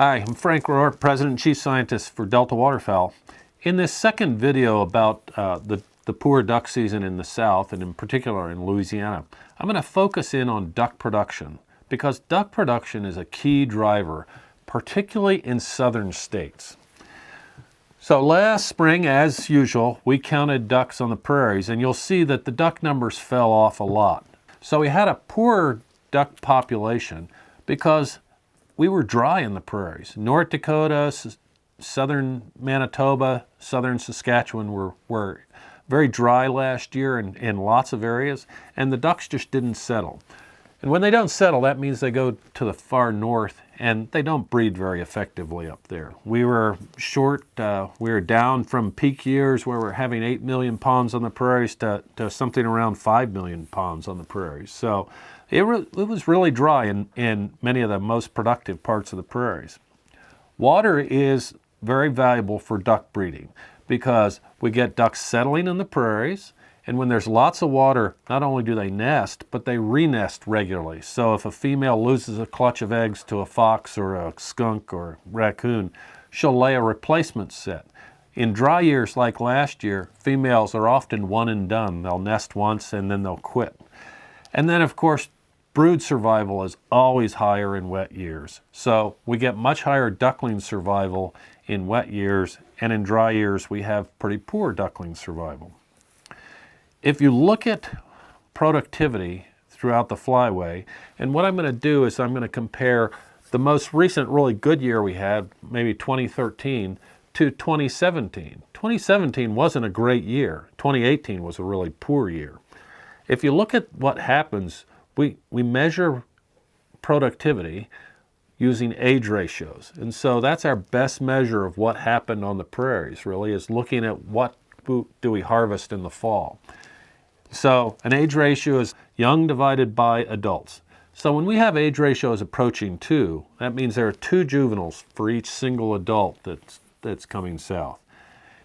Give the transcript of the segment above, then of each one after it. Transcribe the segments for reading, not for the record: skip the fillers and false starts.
Hi, I'm Frank Rohwer, President and Chief Scientist for Delta Waterfowl. In this second video about the poor duck season in the South, and in particular in Louisiana, I'm going to focus in on duck production because duck production is a key driver, particularly in southern states. So last spring, as usual, we counted ducks on the prairies, and you'll see that the duck numbers fell off a lot. So we had a poor duck population because we were dry in the prairies. North Dakota, southern Manitoba, southern Saskatchewan were very dry last year in lots of areas, and the ducks just didn't settle. And when they don't settle, that means they go to the far north, and they don't breed very effectively up there. We were short, we were down from peak years where we're having 8 million ponds on the prairies to something around 5 million ponds on the prairies. So it was really dry in many of the most productive parts of the prairies. Water is very valuable for duck breeding because we get ducks settling in the prairies, and when there's lots of water, not only do they nest, but they re-nest regularly. So if a female loses a clutch of eggs to a fox or a skunk or raccoon, she'll lay a replacement set. In dry years like last year, females are often one and done. They'll nest once and then they'll quit. And then of course, brood survival is always higher in wet years. So we get much higher duckling survival in wet years, and in dry years we have pretty poor duckling survival. If you look at productivity throughout the flyway, and what I'm going to do is I'm going to compare the most recent really good year we had, maybe 2013, to 2017. 2017 wasn't a great year. 2018 was a really poor year. If you look at what happens, we measure productivity using age ratios. And so that's our best measure of what happened on the prairies, really, is looking at what do we harvest in the fall. So an age ratio is young divided by adults. So when we have age ratios approaching 2, that means there are 2 juveniles for each single adult that's coming south.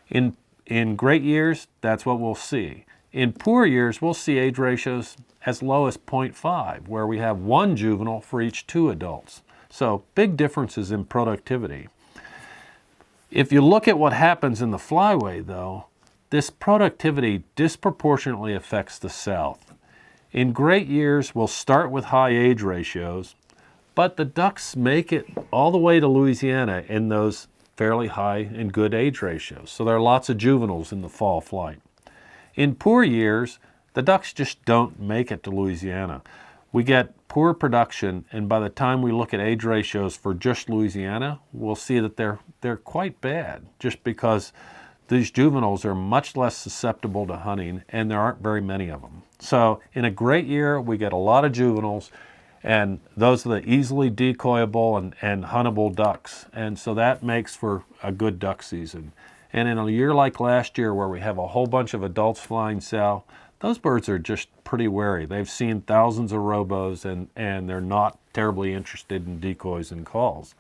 In great years, that's what we'll see. In poor years, we'll see age ratios as low as 0.5, where we have 1 juvenile for each 2 adults. So big differences in productivity. If you look at what happens in the flyway, though, this productivity disproportionately affects the South. In great years, we'll start with high age ratios, but the ducks make it all the way to Louisiana in those fairly high and good age ratios. So there are lots of juveniles in the fall flight. In poor years, the ducks just don't make it to Louisiana. We get poor production, and by the time we look at age ratios for just Louisiana, we'll see that they're quite bad, just because these juveniles are much less susceptible to hunting, and there aren't very many of them. So in a great year, we get a lot of juveniles, and those are the easily decoyable and huntable ducks. And so that makes for a good duck season. And in a year like last year, where we have a whole bunch of adults flying south, those birds are just pretty wary. They've seen thousands of robos, and they're not terribly interested in decoys and calls.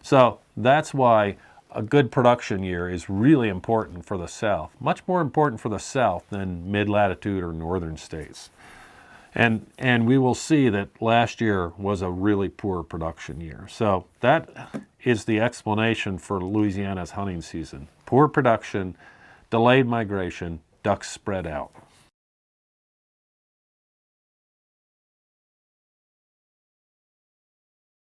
So that's why a good production year is really important for the South, much more important for the South than mid-latitude or northern states. And we will see that last year was a really poor production year. So that is the explanation for Louisiana's hunting season. Poor production, delayed migration, ducks spread out.